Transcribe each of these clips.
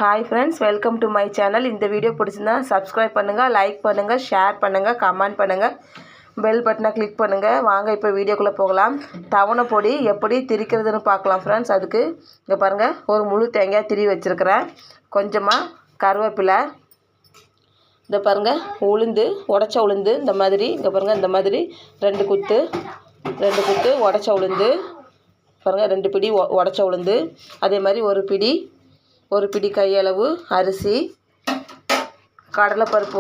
Hi friends, welcome to my channel. இந்த video பிடிச்சிருந்தா subscribe பண்ணுங்கள், லைக் பண்ணுங்கள், ஷேர் பண்ணுங்கள், கமெண்ட் பண்ணுங்கள், பெல் பட்டனை கிளிக் பண்ணுங்கள். வாங்க இப்போ வீடியோக்குள்ளே போகலாம். தவணை பொடி எப்படி திரிக்கிறதுன்னு பார்க்கலாம் ஃப்ரெண்ட்ஸ். அதுக்கு இங்கே பாருங்கள், ஒரு முழு தேங்காய் திருவி வச்சுருக்கிறேன். கொஞ்சமாக கருவேப்பிலை, இந்த பாருங்கள் உளுந்து, உடச்ச உளுந்து இந்த மாதிரி, இங்கே பாருங்கள் இந்த மாதிரி ரெண்டு குத்து உடச்ச உளுந்து பாருங்கள், 2 பிடி உடச்ச உளுந்து. அதே மாதிரி ஒரு பிடி கையளவு அரிசி, கடலைப்பருப்பு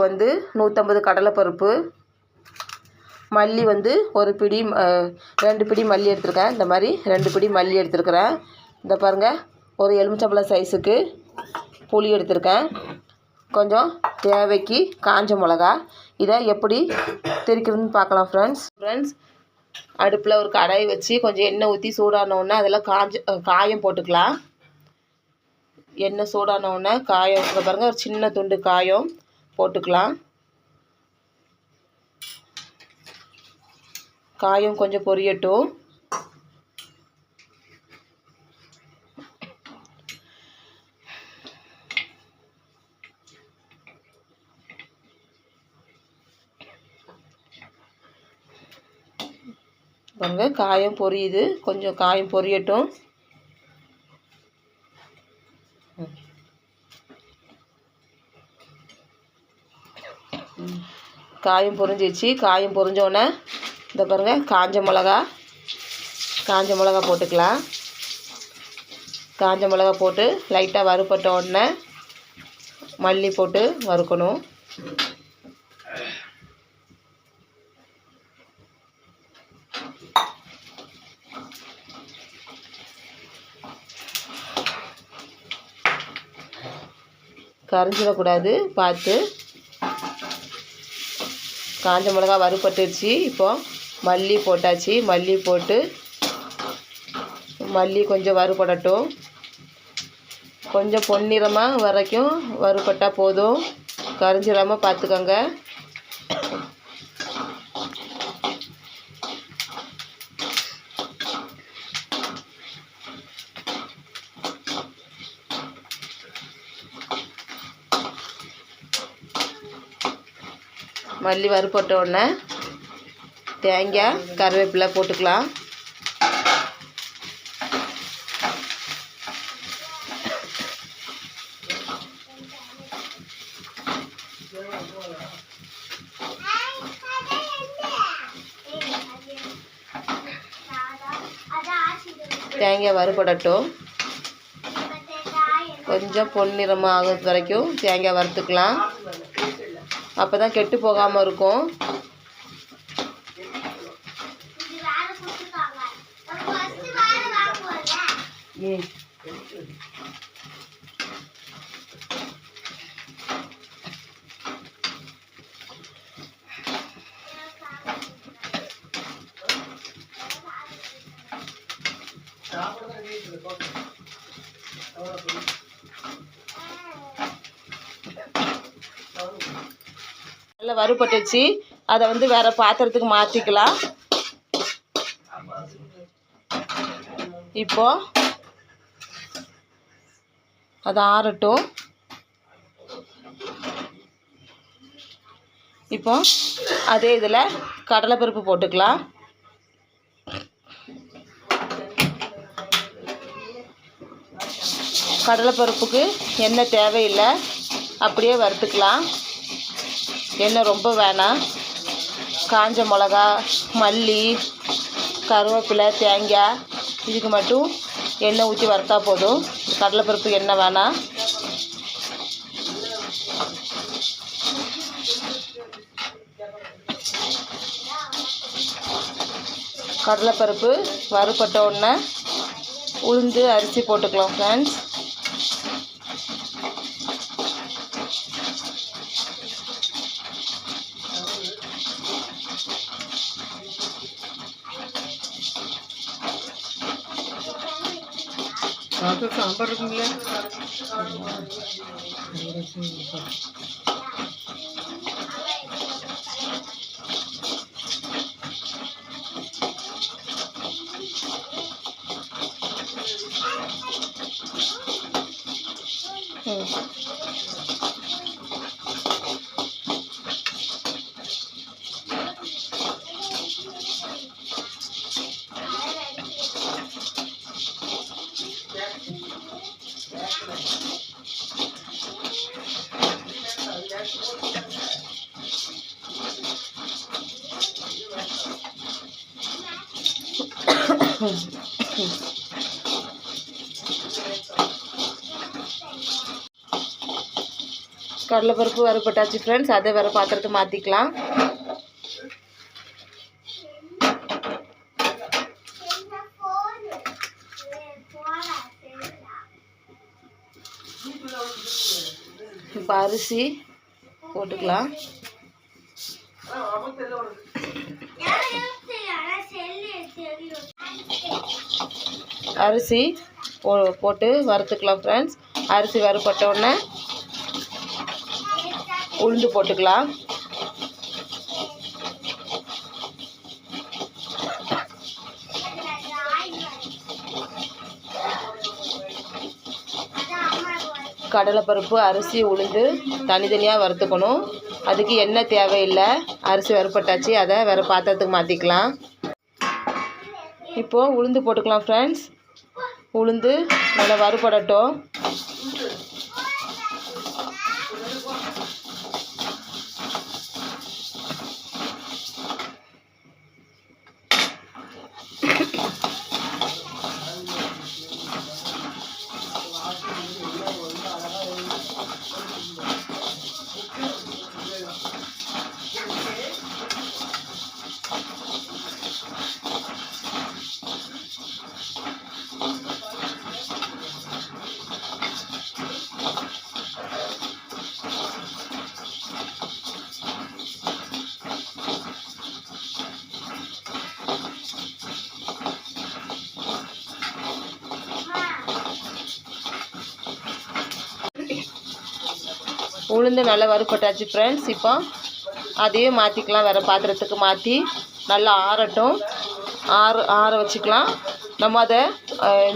150 கடலைப்பருப்பு, மல்லி ஒரு பிடி 2 பிடி மல்லி எடுத்துருக்கேன். இந்த மாதிரி 2 பிடி மல்லி எடுத்துருக்கிறேன். இந்த பாருங்கள், ஒரு எலுமிச்சம்பழம் சைஸுக்கு புளி எடுத்துருக்கேன். கொஞ்சம் தேவைக்கு காஞ்ச மிளகா. இதை எப்படி திரிக்கிறதுன்னு பார்க்கலாம் ஃப்ரெண்ட்ஸ். அடுப்பில் ஒரு கடாய் வச்சு கொஞ்சம் எண்ணெய் ஊற்றி சூடானோடனே அதில் காயம் போட்டுக்கலாம். எண்ணெய் சூடானோடனே காயம் பாருங்கள், ஒரு சின்ன துண்டு காயம் போட்டுக்கலாம். காயம் கொஞ்சம் பொரியட்டும். பாருங்கள், காயம் பொரியுது. கொஞ்சம் காயம் பொரியட்டும். காயம் பொரிஞ்சிச்சு. காயம் பொரிஞ்சோடனே இந்த பாருங்கள், காஞ்ச மிளகா போட்டுக்கலாம். காஞ்ச மிளகா போட்டு லைட்டாக வறுபட்ட உடனே மல்லி போட்டு வறுக்கணும். கரைஞ்சிடக்கூடாது பார்த்து. காஞ்ச மிளகா வறுபட்டுருச்சு. இப்போது மல்லி போட்டாச்சு. மல்லி கொஞ்சம் வறுபடட்டும். கொஞ்சம் பொன்னிறமாக வரைக்கும் வறுபட்டால் போதும், கரைஞ்சிடாமல் பார்த்துக்கோங்க. மல்லி வறுபட்ட உடனே தேங்காய் கருவேப்பிலை போட்டுக்கலாம். தேங்காய் வறுபடட்டும். கொஞ்சம் பொன்னிறமாக ஆகிறது வரைக்கும் தேங்காய் வறுத்துக்கலாம். அப்போ தான் கெட்டு போகாமல் இருக்கும். நல்லா வறுபட்டுச்சு. அதை வேறு பாத்திரத்துக்கு மாற்றிக்கலாம். இப்போ அது ஆறட்டும். இப்போ அதே இதில் கடலைப்பருப்பு போட்டுக்கலாம். கடலைப்பருப்புக்கு எண்ணெய் தேவையில்லை, அப்படியே வறுத்துக்கலாம். எண்ணெய் ரொம்ப வேணாம். காஞ்ச மிளகா, மல்லி, கருவேப்பிலை, தேங்காய் இதுக்கு மட்டும் எண்ணெய் ஊற்றி வறுத்தா போதும். கடலைப்பருப்பு எண்ணெய் வேணாம். கடலைப்பருப்பு வறுபட்ட உடனே உளுந்து, அரிசி போட்டுக்கலாம் ஃப்ரெண்ட்ஸ். சாம்பார் இருக்குங்களா? கடலைப்பருப்பு வறுபட்டாச்சு ஃப்ரெண்ட்ஸ். அதை வேறு பாத்திரத்தை மாற்றிக்கலாம். இப்போ அரிசி போட்டுக்கலாம். அரிசி போட்டு வறுத்துக்கலாம் ஃப்ரெண்ட்ஸ். அரிசி வறுபட்ட உடனே உளுந்து போட்டுக்கலாம். கடலைப்பருப்பு, அரிசி, உளுந்து தனித்தனியாக வறுத்துக்கணும். அதுக்கு எண்ணெய் தேவையில்லை. அரிசி வறுபட்டாச்சு, அதை வேறு பாத்திரத்துக்கு மாற்றிக்கலாம். இப்போது உளுந்து போட்டுக்கலாம் ஃப்ரெண்ட்ஸ். உளுந்து நல்லா வறுபடட்டும். உளுந்து நல்லா வறுபட்டாச்சு ஃப்ரெண்ட்ஸ். இப்போ அதையும் மாற்றிக்கலாம். வேறு பாத்திரத்துக்கு மாற்றி நல்லா ஆறட்டும். ஆற வச்சுக்கலாம். நம்ம அதை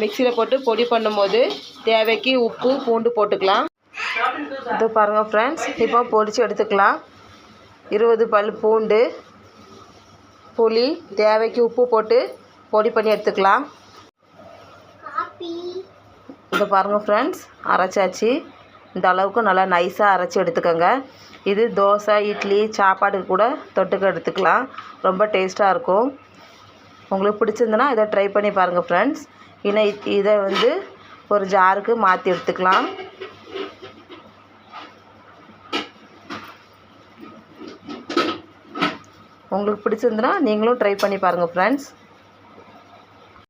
மிக்சியில் போட்டு பொடி பண்ணும்போது தேவைக்கு உப்பு, பூண்டு போட்டுக்கலாம். இது பாருங்கள் ஃப்ரெண்ட்ஸ். இப்போ பொடிச்சு எடுத்துக்கலாம். 20 பல் பூண்டு, புளி, தேவைக்கு உப்பு போட்டு பொடி பண்ணி எடுத்துக்கலாம். இதை பாருங்கள் ஃப்ரெண்ட்ஸ், அரைச்சாச்சு. இந்த அளவுக்கு நல்லா நைஸாக அரைச்சி எடுத்துக்கோங்க. இது தோசை, இட்லி, சாப்பாடுக்கு கூட தொட்டுக்க எடுத்துக்கலாம். ரொம்ப டேஸ்ட்டாக இருக்கும். உங்களுக்கு பிடிச்சிருந்துன்னா இதை ட்ரை பண்ணி பாருங்கள் ஃப்ரெண்ட்ஸ். இன்னும் இதை வந்து ஒரு ஜாருக்கு மாற்றி எடுத்துக்கலாம். உங்களுக்கு பிடிச்சிருந்துன்னா நீங்களும் ட்ரை பண்ணி பாருங்கள் ஃப்ரெண்ட்ஸ்.